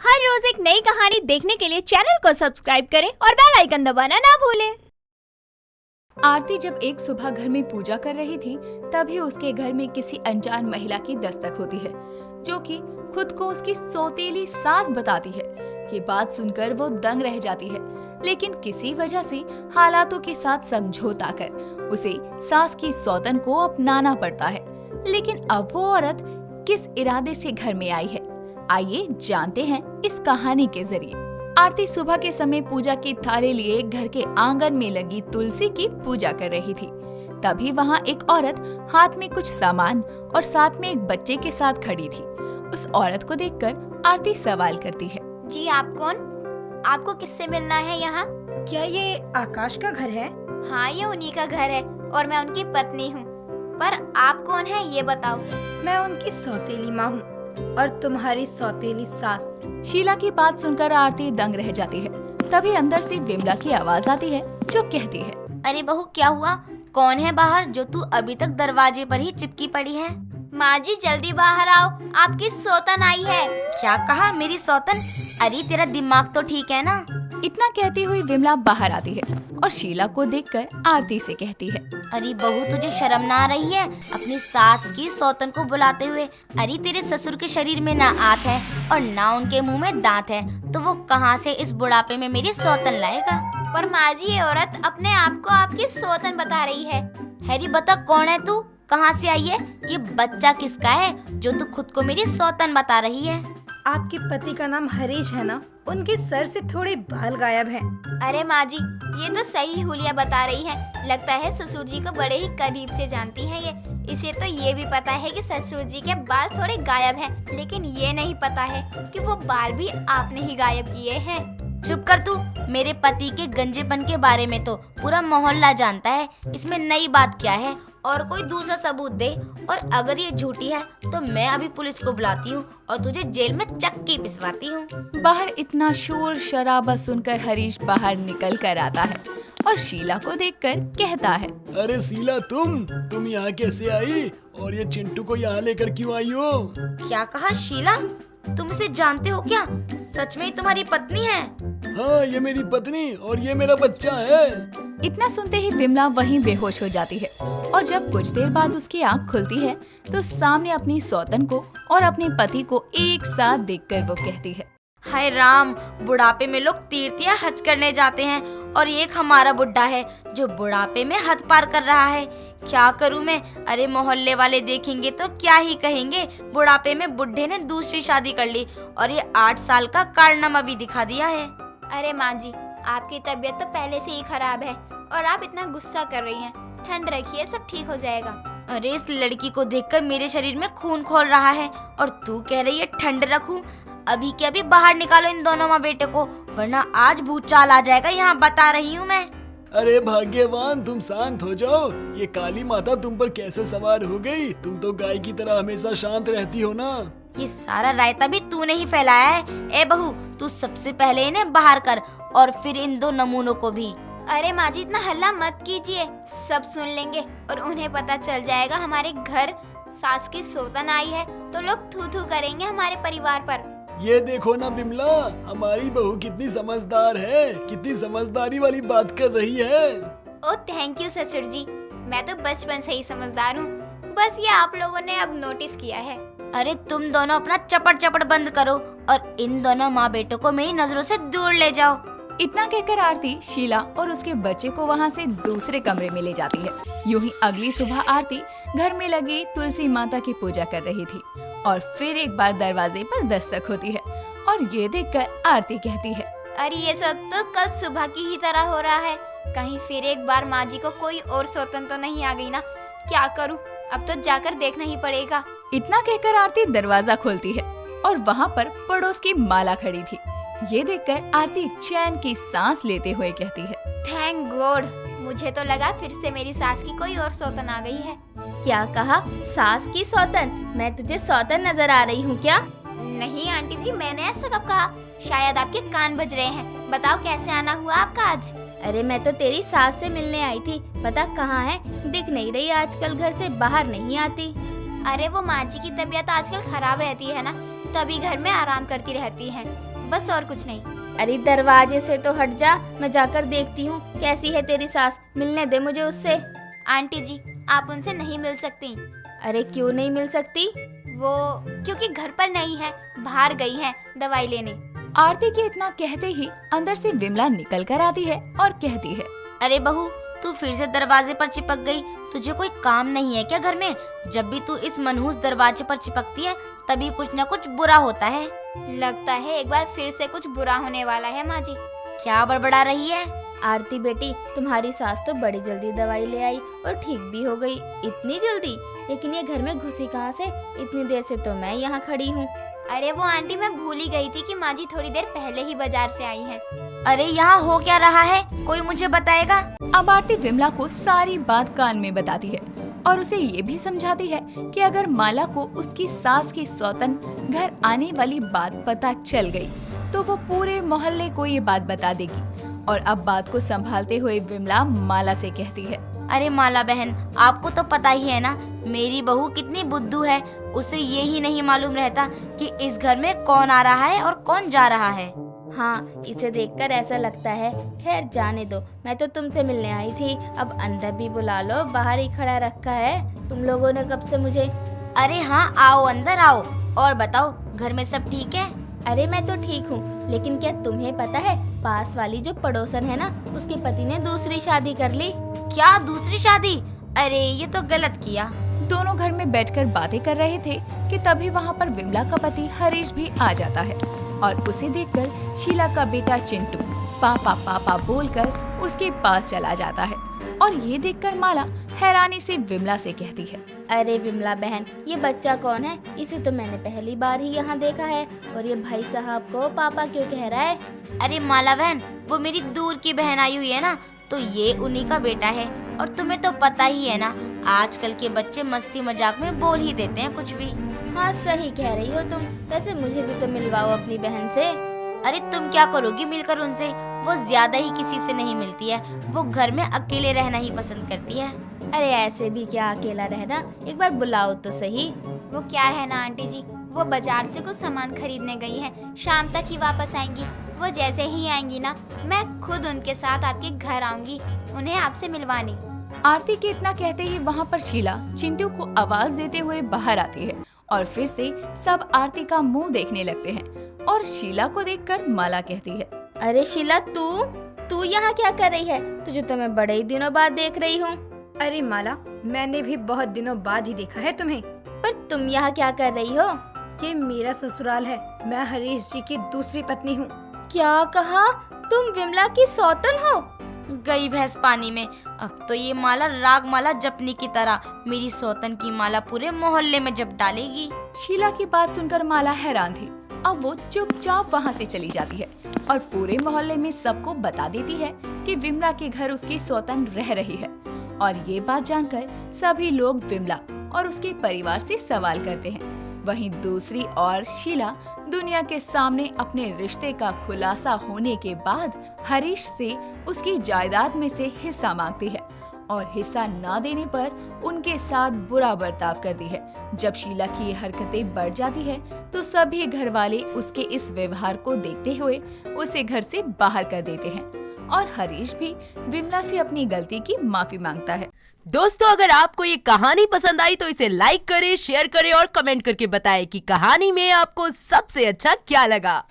हर रोज एक नई कहानी देखने के लिए चैनल को सब्सक्राइब करें और बेल आइकन दबाना ना भूलें। आरती जब एक सुबह घर में पूजा कर रही थी, तभी उसके घर में किसी अनजान महिला की दस्तक होती है, जो कि खुद को उसकी सौतेली सास बताती है। ये बात सुनकर वो दंग रह जाती है, लेकिन किसी वजह से हालातों के साथ समझौता कर उसे सास की सौतन को अपनाना पड़ता है। लेकिन अब वो औरत किस इरादे से घर में आई है, आइए जानते हैं इस कहानी के जरिए। आरती सुबह के समय पूजा की थाली लिए घर के आंगन में लगी तुलसी की पूजा कर रही थी। तभी वहाँ एक औरत हाथ में कुछ सामान और साथ में एक बच्चे के साथ खड़ी थी। उस औरत को देखकर आरती सवाल करती है, जी आप कौन? आपको किससे मिलना है यहाँ? क्या ये आकाश का घर है? हाँ, ये उन्हीं का घर है और मैं उनकी पत्नी हूँ। पर आप कौन है ये बताओ। मैं उनकी सौतेली माँ हूँ और तुम्हारी सौतेली सास। शीला की बात सुनकर आरती दंग रह जाती है। तभी अंदर से विमला की आवाज आती है, जो कहती है, अरे बहू, क्या हुआ? कौन है बाहर जो तू अभी तक दरवाजे पर ही चिपकी पड़ी है? माँ जी जल्दी बाहर आओ, आपकी सौतन आई है। क्या कहा? मेरी सौतन? अरे तेरा दिमाग तो ठीक है ना? इतना कहती हुई विमला बाहर आती है और शीला को देखकर आरती से कहती है, अरे बहू, तुझे शर्म ना आ रही है अपनी सास की सौतन को बुलाते हुए? अरे तेरे ससुर के शरीर में ना आंत है और ना उनके मुंह में दांत है, तो वो कहाँ से इस बुढ़ापे में मेरी सौतन लाएगा? पर माँ जी, ये औरत अपने आप को आपकी सौतन बता रही है। हैरी, बता कौन है तू? कहाँ से आई है? ये बच्चा किसका है जो तू खुद को मेरी सौतन बता रही है? आपके पति का नाम हरीश है ना? उनके सर से थोड़े बाल गायब हैं। अरे माँ जी, ये तो सही हुलिया बता रही है। लगता है ससुर जी को बड़े ही करीब से जानती है ये। इसे तो ये भी पता है कि ससुर जी के बाल थोड़े गायब हैं, लेकिन ये नहीं पता है कि वो बाल भी आपने ही गायब किए हैं। चुप कर तू। मेरे पति के गंजेपन के बारे में तो पूरा मोहल्ला जानता है। इसमें नई बात क्या है? और कोई दूसरा सबूत दे, और अगर ये झूठी है तो मैं अभी पुलिस को बुलाती हूँ और तुझे जेल में चक्की पिसवाती हूँ। बाहर इतना शोर शराबा सुनकर हरीश बाहर निकल कर आता है और शीला को देखकर कहता है, अरे शीला, तुम यहाँ कैसे आई और ये चिंटू को यहाँ लेकर क्यों आई हो? क्या कहा शीला? तुम इसे जानते हो क्या? सच में ही तुम्हारी पत्नी है? हाँ, ये मेरी पत्नी और ये मेरा बच्चा है। इतना सुनते ही विमला वहीं बेहोश हो जाती है और जब कुछ देर बाद उसकी आंख खुलती है तो सामने अपनी सौतन को और अपने पति को एक साथ देखकर वो कहती है, हाय राम, बुढ़ापे में लोग तीर्थ या हज करने जाते हैं और एक हमारा बुढ़ा है जो बुढ़ापे में हद पार कर रहा है। क्या करूं मैं? अरे मोहल्ले वाले देखेंगे तो क्या ही कहेंगे, बुढ़ापे में बुढ़े ने दूसरी शादी कर ली और ये 8 साल का कारनामा भी दिखा दिया है। अरे माँ जी, आपकी तबीयत तो पहले से ही खराब है और आप इतना गुस्सा कर रही हैं। ठंड रखिए, सब ठीक हो जाएगा। अरे इस लड़की को देखकर मेरे शरीर में खून खोल रहा है और तू कह रही है ठंड रखूं? अभी के अभी बाहर निकालो इन दोनों माँ बेटे को, वरना आज भूचाल आ जाएगा, यहाँ बता रही हूँ मैं। अरे भाग्यवान, तुम शांत हो जाओ। ये काली माता तुम पर कैसे सवार हो गई? तुम तो गाय की तरह हमेशा शांत रहती हो ना। ये सारा रायता भी तूने ही फैलाया है। ए बहू, तू सबसे पहले इन्हें बाहर कर और फिर इन 2 नमूनों को भी। अरे माँ जी, इतना हल्ला मत कीजिए, सब सुन लेंगे और उन्हें पता चल जाएगा हमारे घर सास की सौतन आई है तो लोग थू थू करेंगे हमारे परिवार पर। ये देखो ना बिमला, हमारी बहू कितनी समझदार है, कितनी समझदारी वाली बात कर रही है। ओ थैंक यू ससुर जी, मैं तो बचपन से ही समझदार हूँ, बस ये आप लोगों ने अब नोटिस किया है। अरे तुम दोनों अपना चपड़ चपड़ बंद करो और इन दोनों माँ बेटों को मेरी नजरों से दूर ले जाओ। इतना कहकर आरती शीला और उसके बच्चे को वहाँ से दूसरे कमरे में ले जाती है। यूं ही अगली सुबह आरती घर में लगी तुलसी माता की पूजा कर रही थी और फिर एक बार दरवाजे पर दस्तक होती है और ये देखकर आरती कहती है, अरे ये सब तो कल सुबह की ही तरह हो रहा है। कहीं फिर एक बार माँ जी को कोई और सौतन तो नहीं आ गई ना? क्या करूँ, अब तो जाकर देखना ही पड़ेगा। इतना कहकर आरती दरवाजा खोलती है और वहाँ पर पड़ोस की माला खड़ी थी। ये देखकर आरती चैन की सांस लेते हुए कहती है, थैंक गॉड, मुझे तो लगा फिर से मेरी सास की कोई और सौतन आ गई है। क्या कहा? सास की सौतन? मैं तुझे सौतन नजर आ रही हूँ क्या? नहीं आंटी जी, मैंने ऐसा कब कहा? शायद आपके कान बज रहे हैं। बताओ कैसे आना हुआ आपका आज? अरे मैं तो तेरी सास से मिलने आई थी, पता कहाँ है? दिख नहीं रही, आजकल घर से बाहर नहीं आती। अरे वो माँ जी की तबीयत आजकल खराब रहती है ना, तभी घर में आराम करती रहती हैं। बस और कुछ नहीं। अरे दरवाजे से तो हट जा, मैं जाकर देखती हूँ कैसी है तेरी सास, मिलने दे मुझे उससे। आंटी जी आप उनसे नहीं मिल सकती। अरे क्यों नहीं मिल सकती? वो क्योंकि घर पर नहीं है, बाहर गई है दवाई लेने। आरती के इतना कहते ही अंदर से विमला निकल कर आती है और कहती है, अरे बहू, तू फिर से दरवाजे पर चिपक गई। तुझे कोई काम नहीं है क्या घर में? जब भी तू इस मनहूस दरवाजे पर चिपकती है तभी कुछ न कुछ बुरा होता है। लगता है एक बार फिर से कुछ बुरा होने वाला है माँ जी। क्या बड़बड़ा रही है? आरती बेटी, तुम्हारी सास तो बड़ी जल्दी दवाई ले आई और ठीक भी हो गई। इतनी जल्दी? लेकिन ये घर में घुसी कहाँ से? इतनी देर से तो मैं यहाँ खड़ी हूँ। अरे वो आंटी मैं भूल ही गई थी कि माँ जी थोड़ी देर पहले ही बाजार से आई हैं। अरे यहाँ हो क्या रहा है, कोई मुझे बताएगा? अब आरती विमला को सारी बात कान में बताती है और उसे ये भी समझाती है कि अगर माला को उसकी सास की सौतन घर आने वाली बात पता चल गई तो वो पूरे मोहल्ले को ये बात बता देगी। और अब बात को संभालते हुए विमला माला से कहती है, अरे माला बहन, आपको तो पता ही है ना मेरी बहू कितनी बुद्धू है। उसे ये ही नहीं मालूम रहता कि इस घर में कौन आ रहा है और कौन जा रहा है। हाँ, इसे देखकर ऐसा लगता है। खैर जाने दो, मैं तो तुमसे मिलने आई थी। अब अंदर भी बुला लो, बाहर ही खड़ा रखा है तुम लोगों ने कब से मुझे। अरे हाँ, आओ अंदर आओ। और बताओ, घर में सब ठीक है? अरे मैं तो ठीक हूँ, लेकिन क्या तुम्हें पता है पास वाली जो पड़ोसन है ना, उसके पति ने दूसरी शादी कर ली। क्या दूसरी शादी? अरे ये तो गलत किया। दोनों घर में बैठकर बातें कर रहे थे कि तभी वहाँ पर विमला का पति हरीश भी आ जाता है और उसे देखकर शीला का बेटा चिंटू पापा पापा बोलकर उसके पास चला जाता है। और ये देखकर माला हैरानी से विमला से कहती है, अरे विमला बहन, ये बच्चा कौन है? इसे तो मैंने पहली बार ही यहाँ देखा है। और ये भाई साहब को पापा क्यों कह रहा है? अरे माला बहन, वो मेरी दूर की बहन आई हुई है ना, तो ये उन्हीं का बेटा है। और तुम्हें तो पता ही है ना, आजकल के बच्चे मस्ती मजाक में बोल ही देते हैं कुछ भी। हाँ सही कह रही हो तुम। वैसे मुझे भी तो मिलवाओ अपनी बहन से। अरे तुम क्या करोगी मिलकर उनसे? वो ज्यादा ही किसी से नहीं मिलती है। वो घर में अकेले रहना ही पसंद करती है। अरे ऐसे भी क्या अकेला रहना, एक बार बुलाओ तो सही। वो क्या है ना आंटी जी, वो बाजार से कुछ सामान खरीदने गई है, शाम तक ही वापस आएंगी। वो जैसे ही आएंगी ना, मैं खुद उनके साथ आपके घर आऊंगी उन्हें आपसे मिलवाने। आरती के इतना कहते ही वहाँ पर शीला चिंटू को आवाज देते हुए बाहर आती है और फिर से सब आरती का मुंह देखने लगते हैं। और शीला को देखकर माला कहती है, अरे शीला, तू यहाँ क्या कर रही है? तुझे तो मैं बड़े ही दिनों बाद देख रही हूँ। अरे माला, मैंने भी बहुत दिनों बाद ही देखा है तुम्हें। पर तुम यहाँ क्या कर रही हो? ये मेरा ससुराल है, मैं हरीश जी की दूसरी पत्नी हूँ। क्या कहा? तुम विमला की सौतन हो? गई भैंस पानी में। अब तो ये माला राग माला जपनी की तरह मेरी सौतन की माला पूरे मोहल्ले में जप डालेगी। शीला की बात सुनकर माला हैरान थी। अब वो चुपचाप वहाँ से चली जाती है और पूरे मोहल्ले में सबको बता देती है कि विमला के घर उसकी सौतन रह रही है। और ये बात जानकर सभी लोग विमला और उसके परिवार से सवाल करते हैं। वहीं दूसरी ओर शीला दुनिया के सामने अपने रिश्ते का खुलासा होने के बाद हरीश से उसकी जायदाद में से हिस्सा मांगती है और हिस्सा ना देने पर उनके साथ बुरा बर्ताव करती है। जब शीला की ये हरकतें बढ़ जाती है तो सभी घर वाले उसके इस व्यवहार को देखते हुए उसे घर से बाहर कर देते हैं और हरीश भी विमला से अपनी गलती की माफी मांगता है। दोस्तों, अगर आपको ये कहानी पसंद आई तो इसे लाइक करें, शेयर करें और कमेंट करके बताएं कि कहानी में आपको सबसे अच्छा क्या लगा।